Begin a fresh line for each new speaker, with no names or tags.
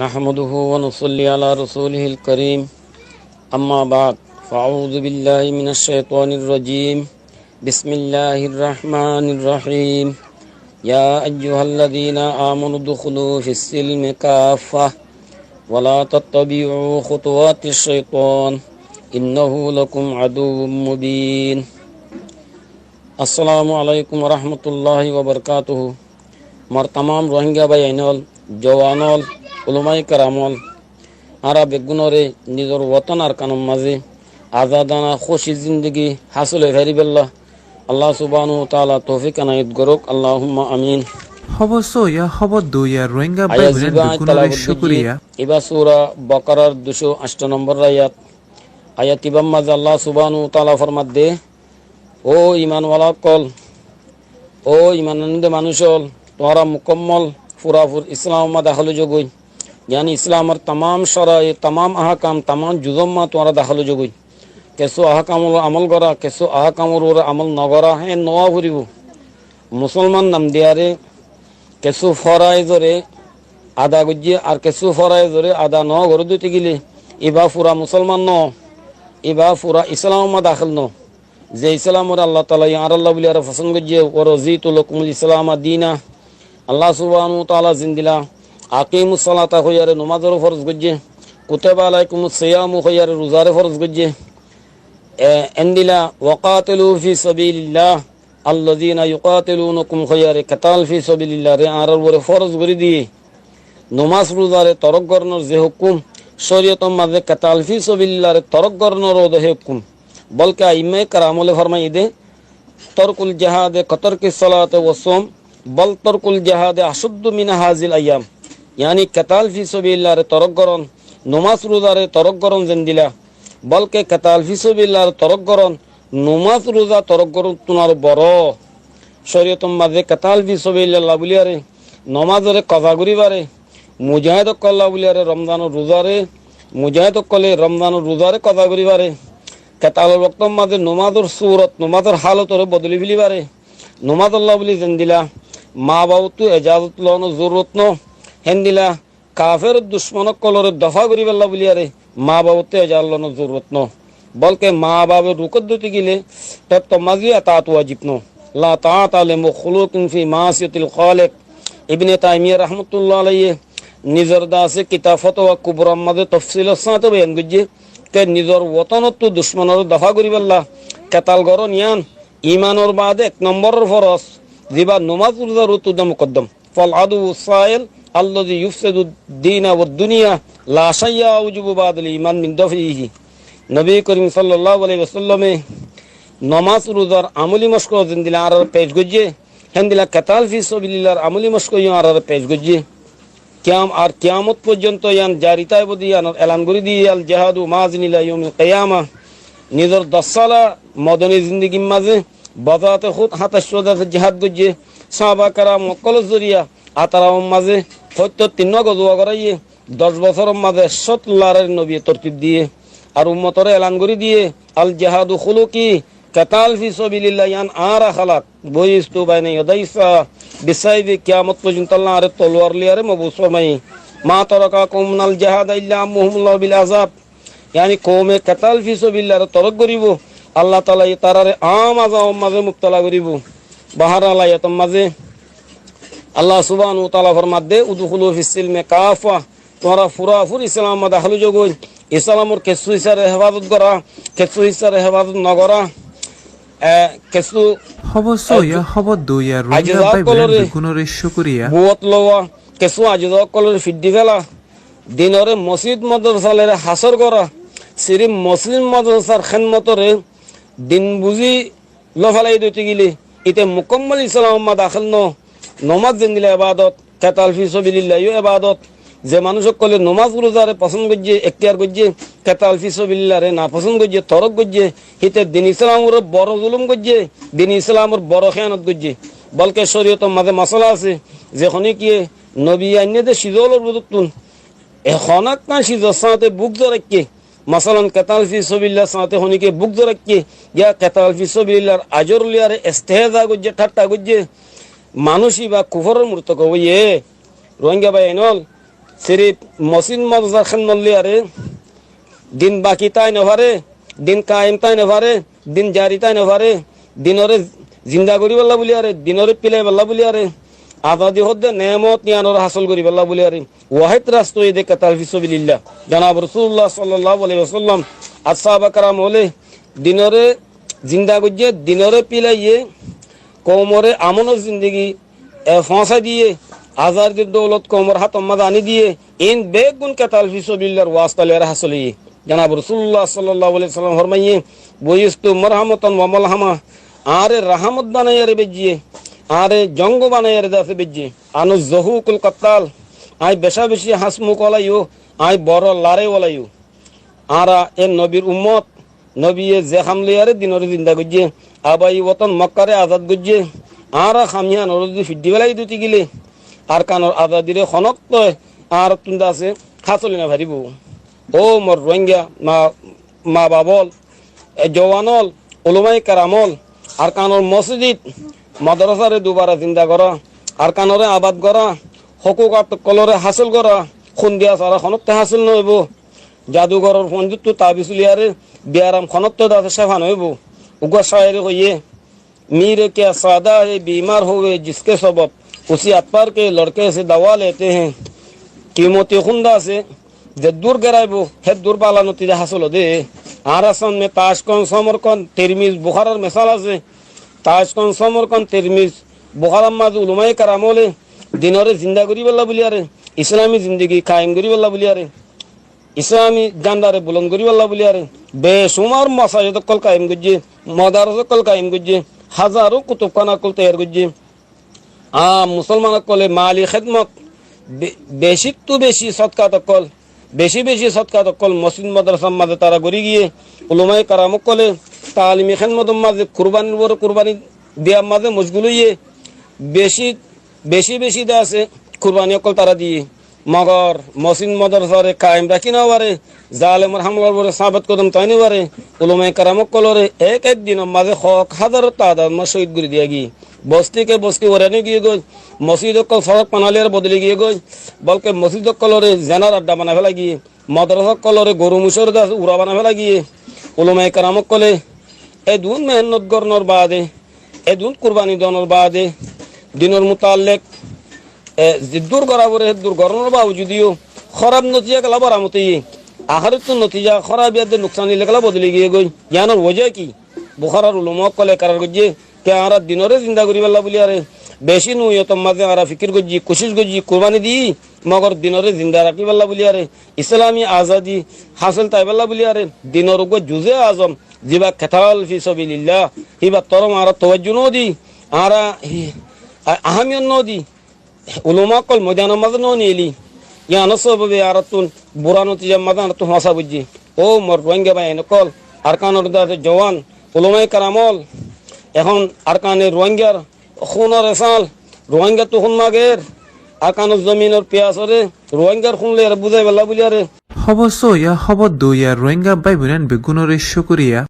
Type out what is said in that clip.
نحمده ونصلي على رسوله الكريم أما بعد فأعوذ بالله من الشيطان الرجيم بسم الله الرحمن الرحيم يا أيها الذين آمنوا ادخلوا في السلم كافة ولا تتبعوا خطوات الشيطان إنه لكم عدو مبين السلام عليكم ورحمة الله وبركاته مر تمام روهنگا بيانول জওয়ানল উলমাই কারামল আরা বেগুনরে নিজের ওতন আর কানুন মাঝে আজাদানা খুশি জিন্দগি হাসলে ফেরিবেল্লাহ আল্লাহ সুবহানাহু ওয়া তাআলা তৌফিক আনায়েত করুক আল্লাহুম্মা আমিন।
হবস ইয়া হবদ দুইয়া রোহিঙ্গা ভাইদের বেগুনরে শুকরিয়া।
ইবা সূরা বাকারার 208 নম্বর আয়াত আয়াতিবাম মাঝে আল্লাহ সুবহানাহু ওয়া তাআলা ফরমাত দে ও ঈমানওয়ালা কল ও ঈমানন্দ মানুষল তোমরা মুকম্মল পুরাপুর ইসলাম দাখল যোগই यानी इस्लाम और तमाम शराय तमाम अहकाम तमाम जुज़म्मा तुम्हारा दाखल जोगई केसो अहकाम अमल करा केसो अहकाम अमल न करा है नवा घुरीब मुसलमान नाम दियारे केसो फराइजरे आदा गुज्जे और केसो फराइजरे आदा न घर दिते गिले इबा पूरा मुसलमान न इबा पूरा इस्लाम दाखिल न जे इस्लाम और अल्लाह ताला यार अल्लाह बिलियार फसन गुज्जे और रज़ीतु लकुमुल इस्लाम दीना अल्लाह सुब्हानहु व तआला जिंदिला आकीमुस सलाता खयारे नमाजर फर्ज गज्जे कुतिबा अलैकुमुस सियामु खयारे रोजार फर्ज गज्जे एंदिला वकातिलु फी सबीलिल्लाह अल्लज़ीना युकातिलूनकुम खयारे कताल फी सबीलिल्लाह रे आरर वरे फर्ज गरि दिए नमाज रोजारे तरक करनर जे हुकुम शरीयत माजे कताल फी सबीलिल्लाह रे तरक करनर ओ दे हुकुम बल्कि इमे करामले फरमाई दे तरकुल जिहाद कतर की सलात व सोम बल तरकुल जिहाद अशुद्दु मिन हाजिल अय्याम यानी कताल फी सबीलिल्लाह रे तरक करन नमाज रोजा रे तरक करन जिंदिला बल्कि कताल फी सबीलिल्लाह रे तरक करन नमाज रोजा तरक करन तुनार बड़ शरीयत माजे कताल फी सबीलिल्लाह बुलिया रे नमाज रे कजा करिबारे मुजाहिद कल्ला बुलिया रे रमजान रोजा रे मुजाहिद कले रमजान रोजा रे कजा करिबारे कताल वक्त माजे नमाजर सूरत नमाजर हालत रे बदली फिलिबारे नमाज अल्लाह बुली जिंदिला मा बाबू इजाजत लनो जरूरत न हेंदिला काफेर दुश्मन कलर दफा करी बेल्ला बुलियारे माँ बाबूते एजालनो जरूरत न बल्कि माँ बाबे रुकत दिते गिले तब तो मजी अतात वाजिब न ला ताअत ले मखलूकिन फी मासियतिल खालिक इब्ने तायमिया रहमतुल्लाह अलैहि निजरदा से किताब फतवा कुबरा मदे तफसील साथ बयान गजे के निजर वतन तो दुश्मनर दफा करी बेल्ला कताल गरन यान ईमानर बाद एक नंबर फरज जिबा नमाज रोजा रुतुद मुकद्दम फल अदु साइल अल्लाजी युफसिदु दीन व दुनिया ला शय्या उजुबु बादल ईमान मिन दफिही नबी करीम सल्लल्लाहु अलैहि वसल्लम नमाज रोजार আমলি মশক জিন্দিলা আর পেজ গজ্জে হেন্দিলা কাতাল ফি সাবিলিল্লাহ আমলি মশক আর পেজ গজ্জে কিয়ামত পর্যন্ত ইয়ান জারিতায় বদিয়ান এলান করি দিয়ে আল জিহাদু মাযনিলা ইয়াউমিল কিয়ামা নিজর 10 সালা মদনী জিন্দেগি মাঝে বাজাতে খুদ হাতাশওয়াদা জিহাদ গজ্জে সাহাবা کرام মক্কল জরিয়া আতারাম মাঝে হয়তো 3 গজওয়া করাইয়ে 10 বছরের মাঝে 70 নবী তরতিব দিয়ে আর উম্মতরে এলান করে দিয়ে আল জিহাদু খুলুকি কাতাল ফি সাবিলিল্লাহ ইয়ান আরা খালাক বইস্তু বাইনে ইয়াদাইসা বিসাইবি কিয়ামত পর্যন্ত আল্লাহ আর তলোয়ার লিয়ারে মবুস ফরমাই মা তারাকা কুমনাল জিহাদ ইল্লা মুহম্মুল্লাহ বিল আযাব यानी কওমে কাতাল ফি সাবিলিল্লাহ তরক করিব আল্লাহ তাআলা তারারে আম আযাব মাঝে মুবতলা করিব বাহার আলায়াত মাঝে अल्लाह सुब्हानहु व तआला फरमात दे उदखुलु फिस सिल्मि काफा তোমরা পুরাপুর ইসলাম দাখল যোগই ইসলামর কিছু হিসার হেফাজত করা কিছু হিসার হেফাজত নগরা কিছু
হবস ইয়া হবদ দুইয়া রোহিঙ্গা ভাইদের বেগুনরে শুকরিয়া
বহুত লওয়া কিছু আজদ কলর ফিডি ফেলা দিনরে মসজিদ মাদ্রাসালের হাসর করা সিরিফ মুসলিম মাদ্রাসার খিদমতরে দিন বুঝি লফালাই দিতে গিলে ইতে মুকম্মল ইসলাম দাখিল ন নমাজ জিন্দিলা ইবাদত কাতাল ফি সাবিলিল্লাহ ইবাদত যে মানুষ কলে নমাজ রোজারে পছন্দ করছে এখতিয়ার করছে কাতাল ফি সাবিলিল্লাহ রে না পছন্দ করছে তরক করছে হিতে দিন ইসলামের বড় জুলুম করছে দিন ইসলামের বড় খেয়ানত করছে বলকে শরীয়তের মাঝে মশলা আছে যেখানে কি নবী আইনে সিজলের বুদুতুন এখনাক না সিজর সাথে বুক জরাকে মাসালান কাতাল ফি সাবিলিল্লাহ সাথে হনিকে বুক জরাকে ইয়া কাতাল ফি সাবিলিল্লাহ আজর লিয়ারে ইস্তেহজা করছে ঠাট্টা করছে মানুষই বা কুফরের মূর্তক হইয়ে রোহিঙ্গা ভাই আইনল সিরিফ মসজিদ মাদ্রাসা খেলমল্লি আরে দিন বাকি তাই নভারে, দিন কায়েম তাই নভারে, দিন জারি তাই নভারে, দিনরে জিন্দা করি বল্লা বলি আরে, দিনরে পিলাই বল্লা বলি আরে, আজাদি হদ্দে নেমত নিয়ানর হাসল করি বল্লা বলি আরে, ওয়াহিদ রাস্ত এদে কাতাল ফিসবিলিল্লাহ জনাব রাসূলুল্লাহ সাল্লাল্লাহু আলাইহি ওয়াসাল্লাম আসহাবা کرام হলে দিনরে জিন্দা গজ্জে দিনরে পিলাইয়ে কওমরে আমনের জিন্দগি ফাঁসা দিয়ে আজাদের দৌলত কওমর হাত মাদা আনি দিয়ে ইন বেগুন কাতাল ফিসবিলিল্লাহর ওয়াস্তা লেরা হাসলি জনাব রাসূলুল্লাহ সাল্লাল্লাহু আলাইহি ওয়াসাল্লাম ফরমাইয়ে বয়স্তু মারহামাতান ওয়া মালহামা আরে রহমত বানাইয়ারে বেজিয়ে আরে জঙ্গ বানাইয়ারে দাসে বেজিয়ে আনু জহুকুল কাতাল আই বেশা বেশি হাসমুক ওলাইও আই বড় লারে ওলাইও আরা এ নবীর উম্মত নবী যে হামলিয়ারে দিনরে জিন্দা গজ্জে আবাই ওতন মক্কারে আজাদ গজ্জে আরা খামিয়া নরদি ফিডি বেলাই দুটি গিলে আর কানর আজাদিরে খনক তয় আর তুন্দা আছে খাসলি না ভারিব ও মোর রোহিঙ্গা মা বাবল জওয়ানল উলমাই কারামল আর কানর মসজিদ মাদ্রাসারে দুবারা জিন্দা করা আর কানরে আবাদ করা হকুক কলরে হাসিল করা খুন দিয়া সারা খনকতে হাসিল নইব জাদুঘরের পঞ্জুত তাবিসুলিয়ারে বিয়ারাম খনকতে দাসে সেফান হইব উগা শায়ের কইয়ে मीर क्या सादा है बीमार हुए जिसके सबब उसी अतपार के लड़के से दवा लेते हैं कीमती खुंदा से जे दूर गराइबो हे दूर बाला नतीजा हासिल दे आरासन में ताशकन समरकन तिरमिज बुखारार मिसाल আছে ताशकन समरकन तिरमिज बुखारार माज उलमाए करामले दिनरे जिंदा करी बल्ला बुलियारे इस्लामी जिंदगी कायम करी बल्ला बुलियारे इस्लामी जानदारे बुलंद करी बल्ला बुलियारे बेशुमार मसाजिद कल कायम गुज्जे मदारस कल कायम गुज्जे হাজারো কুতুবখানা কল তৈরি করছে মুসলমান কলে মালি খেদমত বেশি তো বেশি সৎকা তকল বেশি বেশি সৎকা তকল মসজিদ মাদ্রাসার মাঝে তারা গড়ি গিয়ে উলমায়ে কারাম কলে তালিমি খেদমতের মাঝে কুরবানির বড় কুরবানি দেওয়ার মাঝে মশগুল হইয়ে বেশি বেশি বেশি দেওয়া আছে কুরবানি কল তারা দিয়ে মগর মসজিদ মাদ্রাসারে কায়েম রাখি না পারে জালেমর হামলার পরে সাবাত কদম তাইনি পারে উলমায়ে কারাম কলরে এক এক দিনের মাঝে হক হাজার তাদাদ মা শহীদ করে দিয়ে গিয়ে বস্তিকে বস্তি ওরানে গিয়ে গই মসজিদ কল সড়ক পানালিয়ার বদলে গিয়ে গই বলকে মসজিদ কলরে জেনার আড্ডা বানা ফেলা গিয়ে মাদ্রাসা কলরে গরু মুসর দাস উড়া বানা ফেলা গিয়ে উলমায়ে কারাম কলে এ দুন মেহনত গরনর বাদে এ দুন কুরবানি দনর বাদে দিনের মুতাল্লিক দূর করাবরে দূর গরনের বাবজুদিও খরাব নতিজা গেলা বারামতে আহারের তো নতিজা খরাব ইয়াদের নুকসানি লেগলা বদলে গিয়ে গই জ্ঞানের ওজা কি বুখারার উলমা কলে কারার গজ্জে কে আরা দিনরে জিন্দা করি বল্লা বলি আরে বেশি নুয়তম মাঝে আরা ফিকির গজ্জি কোশিশ গজ্জি কুরবানি দি মগর দিনরে জিন্দা রাখি বল্লা বলি আরে ইসলামী আজাদি হাসিল তাই বল্লা বলি আরে দিনর গো জুজে আজম জিবা কাতাল ফি সাবিলিল্লাহ হিবা তরম আরা তাওয়াজ্জু নদি আরা আহমিয়ত নদি উলমা কল ময়দানের মাঝে নিলি ইয়ানো সবে আরাতুন বুড়া নতিজা মাদান তো হাসা বুঝি ও মোর রোহিঙ্গা ভাই নকল আরকানের দাদে জওয়ান উলমায়ে কারামল এখন আরকানের রোহিঙ্গার খুনের এসাল রোহিঙ্গা তো খুন মাগের আরকানের জমিনের পেয়াসরে রোহিঙ্গার খুনলে বুঝাই বেলা বলি আরে
হবস ইয়া হবদ ইয়া রোহিঙ্গা বাই বুনান বেগুনরে শুকরিয়া